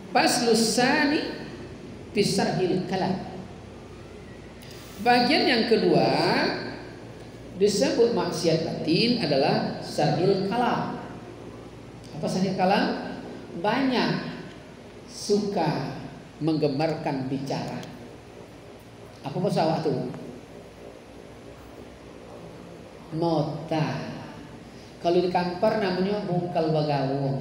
Faslusani fisarhil kalam. Bagian yang kedua disebut maksiat batin adalah sarhil kalam. Apa sarhil kalam? Banyak suka menggemarkan bicara. Apa bahasa waktu? Nota. Kalau di kampar namanya bungkal bagawong.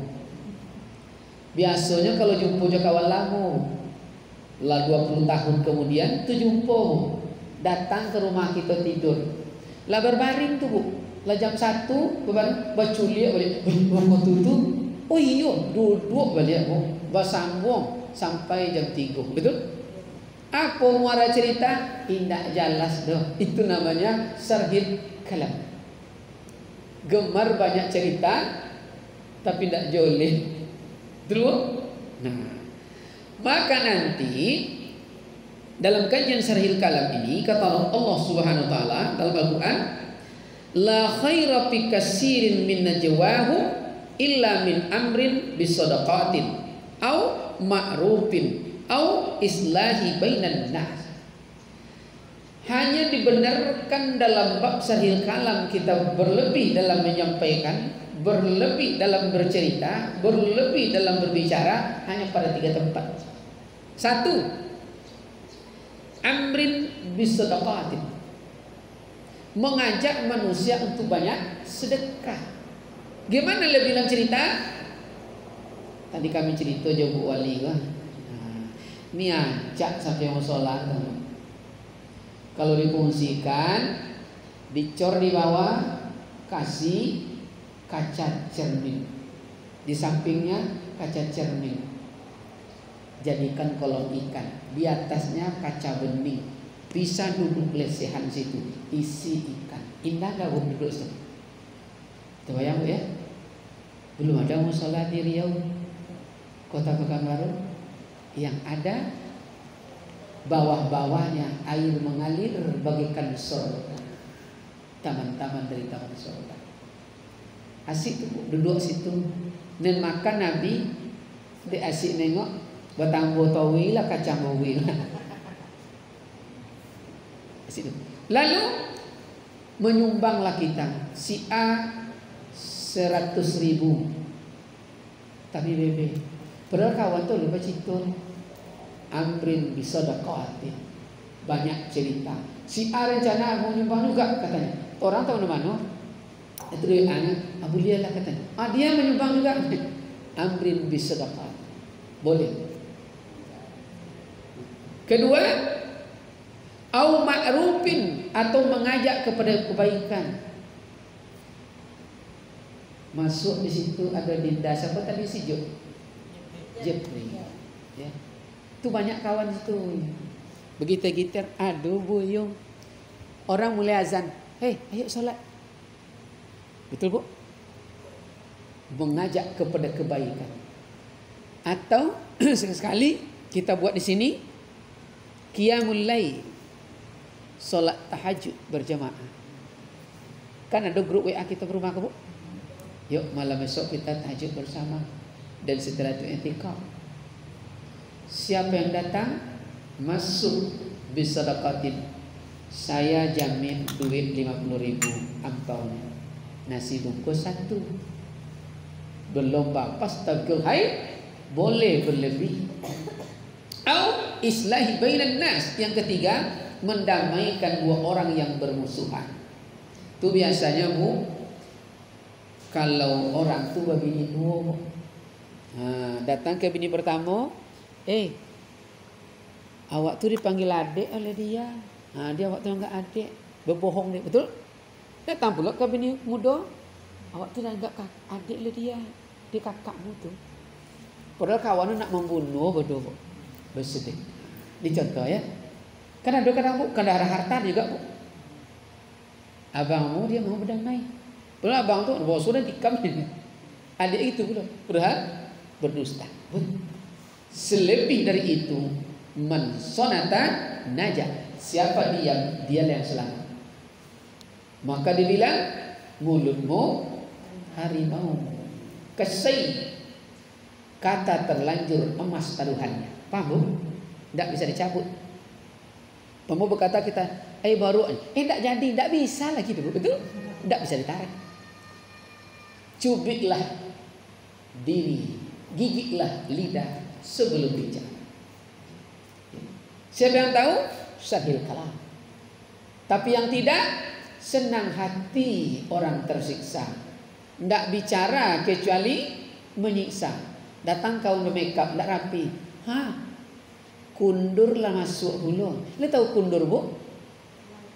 Biasanya kalau jumpa kawan lama, lah 20 tahun kemudian tu jumpa, datang ke rumah kita tidur. Lah berbaring tuh Bu. Lah jam 1 berbaring baculia balik. Kok tutup? Oh iya, duduk balik Bu. Bersambung sampai jam 3. Betul? Apa muara cerita? Tidak jelas doh. Itu namanya sarhil kalam. Gemar banyak cerita tapi tidak joleh. Dulu. Nah, maka nanti dalam kajian sarhil kalam ini kata Allah Subhanahu wa taala dalam Al-Qur'an, la khaira fi katsirin min najwahu illa min amrin bisadaqatin au ma'rufin au islahi bainan nas. Hanya dibenarkan dalam bab sarhil kalam kita berlebih dalam menyampaikan, berlebih dalam bercerita, berlebih dalam berbicara hanya pada 3 tempat. 1, amrin bisadaqatin, mengajak manusia untuk banyak sedekah. Gimana lebih dalam cerita? Tadi kami cerita aja Bu Wali kan. Ini ajak sampai mau sholat. Kalau difungsikan, dicor di bawah, kasih kaca cermin, di sampingnya kaca cermin, jadikan kolom ikan, di atasnya kaca bening, bisa duduk lesehan situ, isi ikan. Indah gak Bu duduk situ? Terbayang Bu ya? Belum ada musola di Riau, Kota Pekanbaru, yang ada bawah-bawahnya air mengalir bagaikan surga, taman-taman dari taman surga. Asik tuh duduk situ. Dan makan Nabi di asik nengok batang botawi lah kacang bowi lah. Asik tuh. Lalu menyumbanglah kita si A 100.000 tapi bebe. Padahal kawan tuh lupa citun. Amrin bisadaqatin, banyak cerita. Si A rencana mau nyumbang juga katanya. Orang tahu mana? Itu dia anak Abu Lia lah katanya. Dia menyumbang juga. Amrin bisadaqat, boleh. Kedua, au ma'rufin, atau mengajak kepada kebaikan. Masuk di situ ada Dinda siapa tadi si Jepri. Ya. Itu banyak kawan itu. Begitu gitar, aduh buyung. Orang mulai azan, hei ayo sholat. Betul Bu? Mengajak kepada kebaikan. Atau sekali kita buat di sini qiyamul lail, sholat tahajud berjamaah. Kan ada grup WA kita berumah ke Bu? Yuk malam besok kita tahajud bersama. Dan setelah itu i'tikaf. Siapa yang datang masuk bisadaqatin, saya jamin duit 50.000 ampaunya. Nasi bungkus 1. Berlomba pas tagil hai boleh berlebih. Au islahi bainan nas, yang ketiga mendamaikan 2 orang yang bermusuhan. Itu biasanya Bu, kalau orang tua bini 2 datang ke bini pertama, awak tuh dipanggil adik oleh dia. Dia waktu enggak adik, berbohong dia, betul? Datang pula ke bini muda, awak tuh enggak adik oleh dia kakakmu tuh. Padahal kawannya nak membunuh berdua, bersedih. Ini contoh ya. Kan ada kadang Bu, kan ada harta juga Bu. Abangmu dia mau berdamai. Padahal abang tuh bawa surat tikam ini. Adik itu padahal berdusta. Selebih dari itu, man sonata najah, siapa dia yang selamat. Maka dibilang mulutmu harimau, kesai kata terlanjur emas taruhannya. Paham Bu? Tidak bisa dicabut. Kamu berkata kita, baru, tidak jadi, tidak bisa lagi dulu, betul? Tidak bisa ditarik. Cubitlah diri, gigitlah lidah sebelum bicara. Siapa yang tahu? Sahil kalam. Tapi yang tidak, senang hati orang tersiksa. Tidak bicara kecuali menyiksa. Datang kau make-up, tidak rapi. Kundurlah masuk hulu. Lu tahu kundur Bu?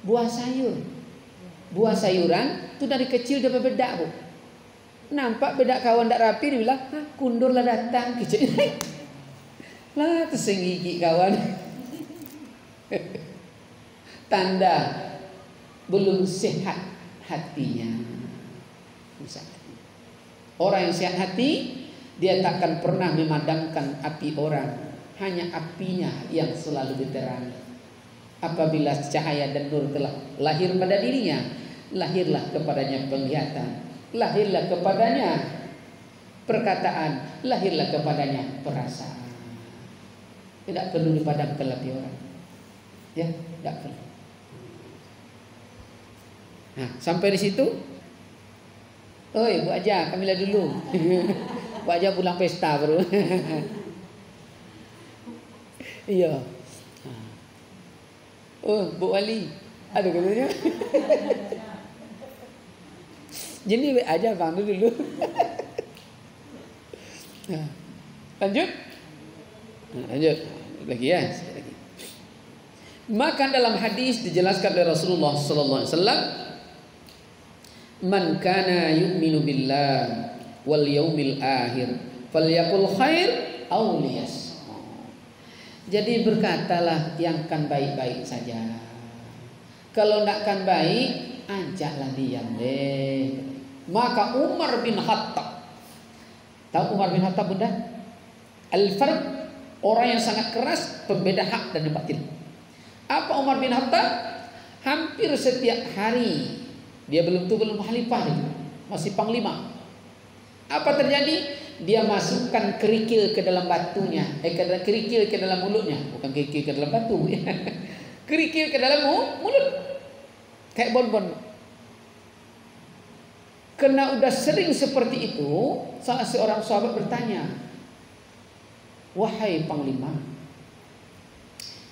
Buah sayur. Buah sayuran itu dari kecil udah bedak Bu. Nampak bedak kawan tidak rapi, dia bilang, kundurlah datang. Lah tersing gigi kawan. Tanda belum sehat hatinya. Orang yang sehat hati, dia takkan pernah memadamkan api orang. Hanya apinya yang selalu diterangi. Apabila cahaya dan nur telah lahir pada dirinya, lahirlah kepadanya penglihatan, lahirlah kepadanya perkataan, lahirlah kepadanya perasaan. Tidak perlu dipadamkan api orang. Ya, tidak perlu. Nah, sampai di situ. Bu Aja, kamilah dulu. Bu Aja pulang pesta baru. Iya. Bu Wali. Ada katanya. Jadi aja bang dulu. Nah, lanjut. Lanjut lagi ya. Maka dalam hadis dijelaskan oleh Rasulullah sallallahu alaihi wasallam, man kana yu'minu billah wal yaumil akhir falyaqul khair aw liyas. Jadi berkatalah yang kan baik-baik saja. Kalau tidak kan baik, ajaklah diam deh. Maka Umar bin Khattab, tahu Umar bin Khattab Bunda? Al-Farq, orang yang sangat keras, pembeda hak dan batil. Apa Umar bin Khattab? Hampir setiap hari, dia belum khalifah, masih panglima. Apa terjadi? Dia masukkan kerikil ke dalam batunya, kerikil ke dalam mulutnya, bukan kerikil ke dalam batu, kerikil ke dalam mulut, kayak bonbon. Karena udah sering seperti itu, salah seorang sahabat bertanya, wahai panglima,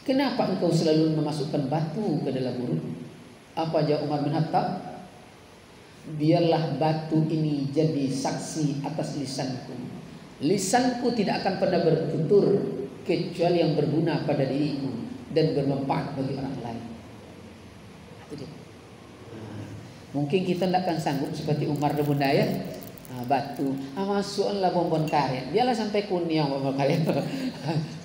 kenapa engkau selalu memasukkan batu ke dalam mulut? Apa jawab Umar bin Khattab? Biarlah batu ini jadi saksi atas lisanku. Lisanku tidak akan pernah bertutur kecuali yang berguna pada diriku dan bermanfaat bagi orang lain. Mungkin kita tidak akan sanggup seperti Umar bin Bunda ya. Batu, masuklah bonbon karet. Biarlah sampai kunyah bonbon karet.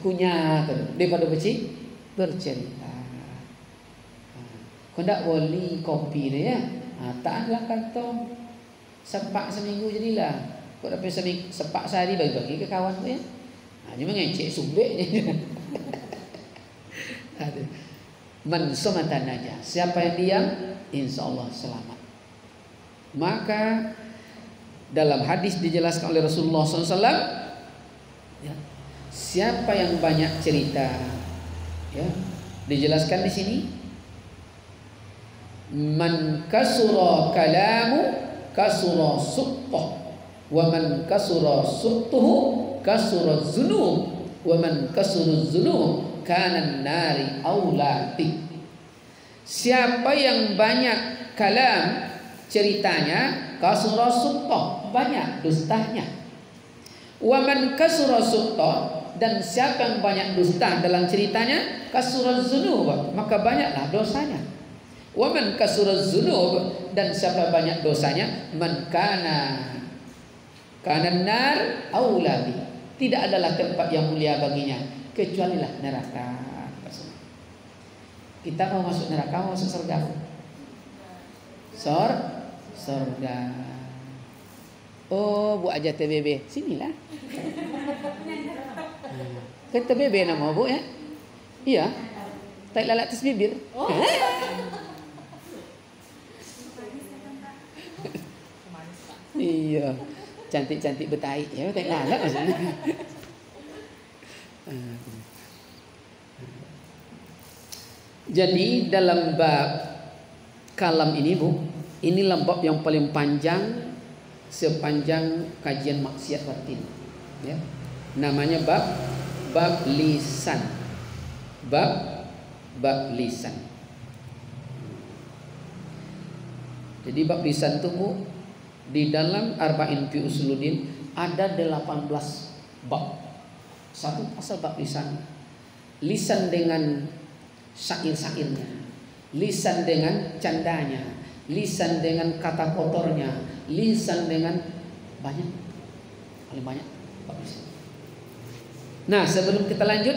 Kunyah daripada bercerita. Kau tidak boleh kopi deh ya. Taanlah kantong sepak seminggu jadilah. Kau dapat sepak sehari bagi-bagi ke kawan tu ya. Dia mengecek sumbek je. Man somatan aja. Siapa yang diam, insya-Allah selamat. Maka dalam hadis dijelaskan oleh Rasulullah SAW, ya, siapa yang banyak cerita, ya, dijelaskan di sini. Man kasura kalamu kasura suqtuh, wa man kasura suqtuhu kasura dzunub, wa man kasura dzunub kana nari aulati. Siapa yang banyak kalam ceritanya, kasura suqtuh, banyak dustanya. Wa man kasura suqtuh, dan siapa yang banyak dusta dalam ceritanya, kasura dzunub, maka banyaklah dosanya. Wa man kasura dzunub, dan siapa banyak dosanya, man kana nar aulabi, tidak adalah tempat yang mulia baginya kecuali lah neraka. Kita mau masuk neraka, mau masuk surga? Surga. Oh, Bu Aja TBB, sinilah. Kan TBB nama Bu ya? Iya. Tak lalat atas bibir. Iya. cantik-cantik betai ya tak galak maksudnya. Jadi dalam bab kalam ini Bu, ini bab yang paling panjang sepanjang kajian maksiat batin ya. Namanya bab lisan. Bab lisan. Jadi bab lisan itu Bu, di dalam Arba'in fi Usuluddin ada 18 bab. Satu pasal bab lisan. Lisan dengan syair-syairnya, lisan dengan candanya, lisan dengan kata kotornya, lisan dengan paling banyak bab lisan. Nah, sebelum kita lanjut,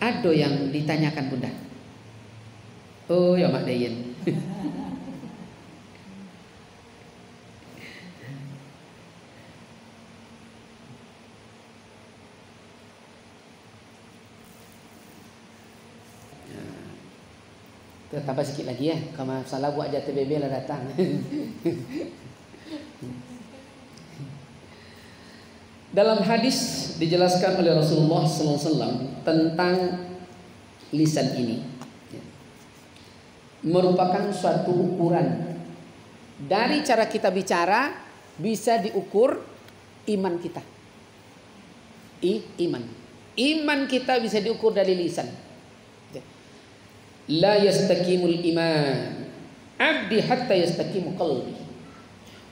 ada yang ditanyakan Bunda. Oh ya Mak Dayen. Tambah sikit lagi ya. Kalau salah buat aja TBB lah datang. Dalam hadis dijelaskan oleh Rasulullah SAW tentang lisan ini, merupakan suatu ukuran dari cara kita bicara bisa diukur iman kita. Iman kita bisa diukur dari lisan. La yastakimul iman abdi hatta yastakimu qalbi,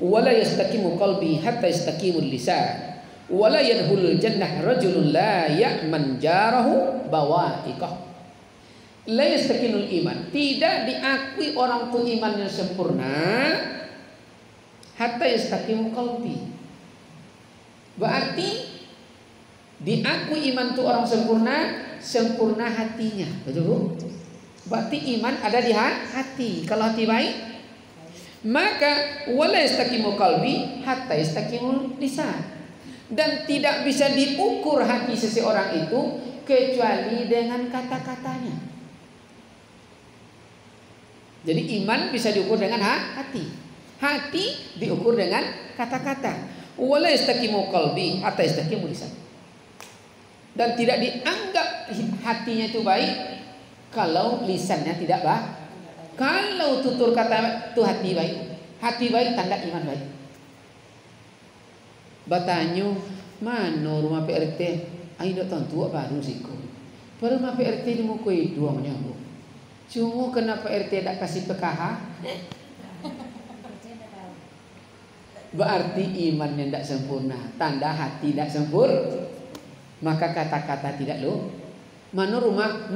wa la yastakimu qalbi hatta yastakimul lisan, wa la yadkhulul jannah rajulun la ya'man jarahu bawa'iqah. La yastakimul iman, tidak diakui orang itu imannya sempurna hatta yastakimu qalbi. Berarti diakui iman itu orang sempurna hatinya. Betul Bu? Berarti iman ada di hati. Kalau hati baik, maka wala yastaqimu qalbi hatta yastaqimu lisan. Dan tidak bisa diukur hati seseorang itu kecuali dengan kata-katanya. Jadi iman bisa diukur dengan hati. Hati diukur dengan kata-kata. Wala yastaqimu qalbi hatta yastaqimu lisan. Dan tidak dianggap hatinya itu baik kalau lisannya tidak baik. Kalau tutur kata itu hati baik tanda iman baik. Bertanya, mana rumah PRT? Ayo datang tua baru siku. Baru rumah PRT di muka itu menyambung. Cuma kenapa RT tidak kasih PKH? Berarti imannya tidak sempurna. Tanda hati tidak sempurna. Maka kata-kata tidak lo. Mana rumah?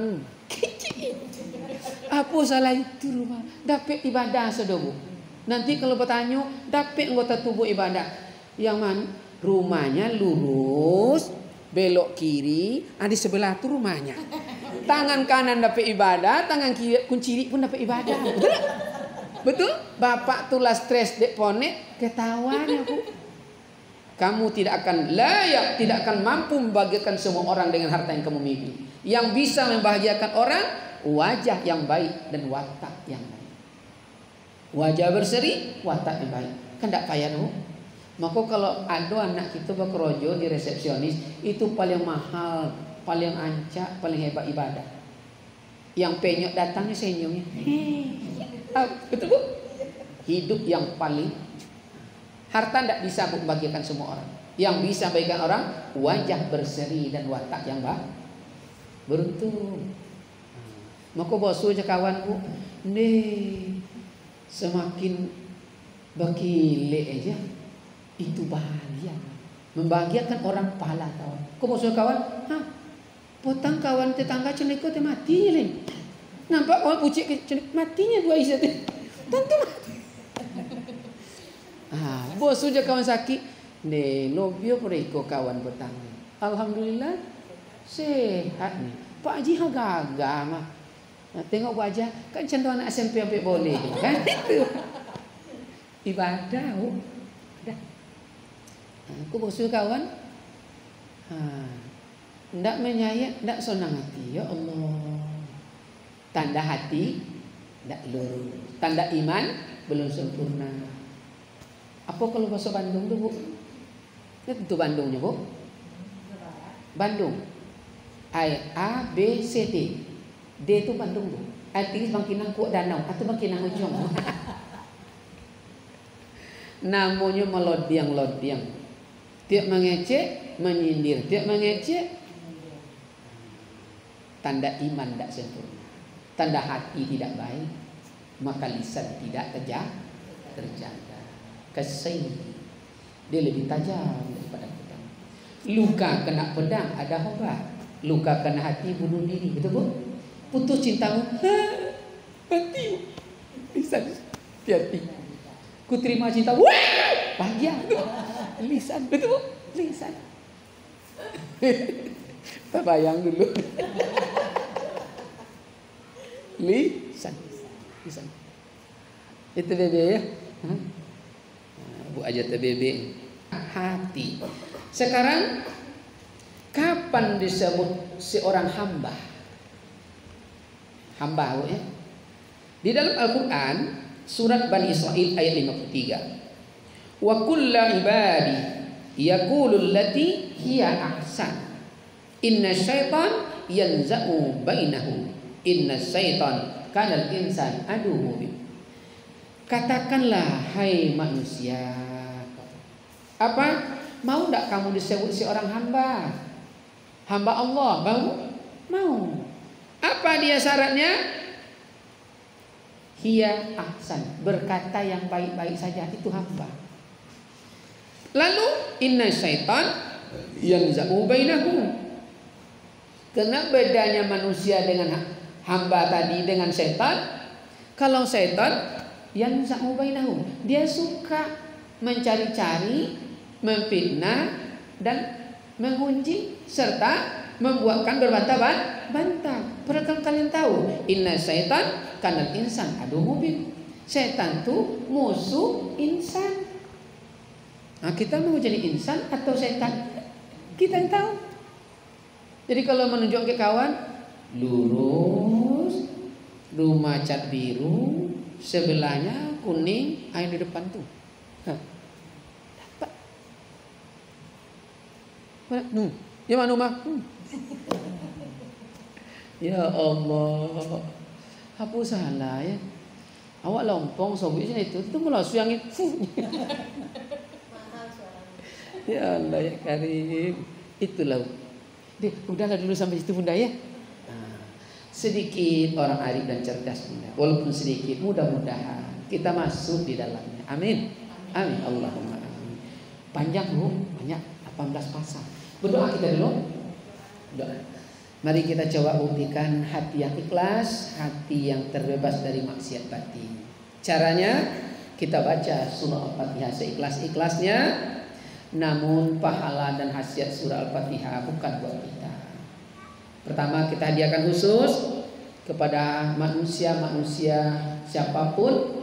Apa salah itu rumah? Dapat ibadah saudara. Nanti kalau bertanya, dapat anggota tubuh ibadah. Yang mana? Rumahnya lurus, belok kiri, di sebelah itu rumahnya. Tangan kanan dapat ibadah, tangan kiri kunci pun dapat ibadah. Betul? Betul? Bapak tulah stres dek ponek, ketawanya Bu. Kamu tidak akan layak, tidak akan mampu membahagiakan semua orang dengan harta yang kamu miliki. Yang bisa membahagiakan orang, wajah yang baik dan watak yang baik. Wajah berseri, watak yang baik. Kan tidak payah no? Maka kalau ada anak kita bekerja di resepsionis, itu paling mahal, paling ancak, paling hebat ibadah. Yang penyok datangnya senyumnya. Betul Bu? Hidup yang paling. Harta tidak bisa membagikan semua orang. Yang bisa membagikan orang, wajah berseri dan watak yang baik. Beruntung. Maka bosu aja kawan Bu, nih semakin bakile aja itu bahagia, membahagiakan orang pahala kawan. Kau bosu kawan, potang kawan tetangga ceneko te mati len. Nampak kawan ucik cenek matinya dua isa te. Tentu mati. Bosu aja kawan sakit, nih lobio mereka kawan petang. Alhamdulillah sehat nih. Pak Haji gagah mah. Nah, tengok wajah kan contoh anak SMP sampai boleh kan itu. Ibadah dah. Aku bosu kawan. Ndak menyayat, ndak senang hati. Ya Allah. Tanda hati ndak lurus. Tanda iman belum sempurna. Apa kalau bahasa Bandung tuh Bu? Itu Bandungnya Bu. Bandung. A B C D. D itu Bandung Bu. Artinya Bangkinang kuat danau atau Bangkinang ujung. Namanya melodiang-lodiang. Tiap mengecek, menyindir. Tiap mengecek, tanda iman tidak sempurna. Tanda hati tidak baik. Maka lisan tidak terjaga. Kesing. Dia lebih tajam daripada pedang. Luka kena pedang ada obat. Luka kena hati bunuh diri. Betul Bu? Putus cintamu. Mati. Lisan. Hati-hati. Ku terima cinta. Wah! Bahagia. Lisan. Betul Bu? Lisan. Kita bayang dulu. Lisan. Itu bebe ya. Bu aja bebe. Hati. Sekarang kapan disebut seorang hamba? Hamba Bu ya. Di dalam Al-Qur'an surat Bani Israil ayat 53. Wa kullu ibadi yaqulu allati hiya ahsan. Inna syaitan yanza'u bainahum. Inna syaitan kana al-insan aduwwun mubin. Katakanlah hai manusia. Apa? Mau enggak kamu disebut seorang hamba? Hamba Allah, mau? Mau. Apa dia syaratnya? Hiya ahsan, berkata yang baik-baik saja, itu hamba. Lalu inna syaitan yanza'u bainahum. Karena bedanya manusia dengan hamba tadi dengan setan. Kalau setan yanza'u bainahum, dia suka mencari-cari, memfitnah dan mengunci serta membuatkan berbantah-bantah. Padahal kalian tahu, inna syaitan kanal insan aduh mubin. Setan itu musuh insan. Nah, kita mau jadi insan atau setan? Kita yang tahu. Jadi kalau menunjuk ke kawan, lurus, rumah cat biru, sebelahnya kuning, air di depan tuh. Dapat. Ya mana rumah? Ya Allah. Apa salah ya? Awak lompong sobisnya itu melasu yang itu. Ya Allah ya Karim. Itulah. Udahlah dulu sampai situ Bunda ya. Sedikit orang arif dan cerdas Bunda. Walaupun sedikit, mudah-mudahan kita masuk di dalamnya. Amin. Amin. Allahumma amin. Panjang Bu, banyak 18 pasal. Berdoa kita dulu. Doa. Mari kita coba buktikan hati yang ikhlas, hati yang terbebas dari maksiat batin. Caranya kita baca surah Al-Fatihah seikhlas-ikhlasnya. Namun pahala dan khasiat surah Al-Fatihah bukan buat kita. Pertama, kita hadiahkan khusus kepada manusia-manusia siapapun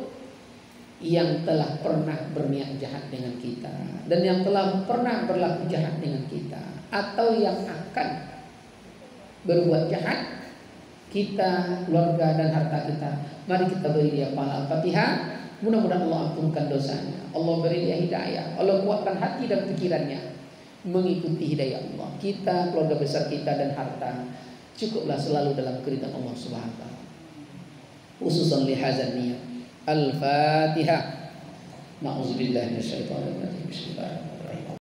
yang telah pernah berniat jahat dengan kita dan yang telah pernah berlaku jahat dengan kita atau yang akan berbuat jahat kita, keluarga dan harta kita. Mari kita beri dia pahala Al-Fatihah. Mudah-mudahan Allah ampunkan dosanya, Allah beri dia hidayah, Allah kuatkan hati dan pikirannya mengikuti hidayah Allah. Kita, keluarga besar kita dan harta cukuplah selalu dalam keridhaan Allah Subhanahu wa taala. Khususan li hadzal niyat. Al-Fatihah. Na'udzubillahi minasyaitonir rajim. Bismillahirrahmanirrahim.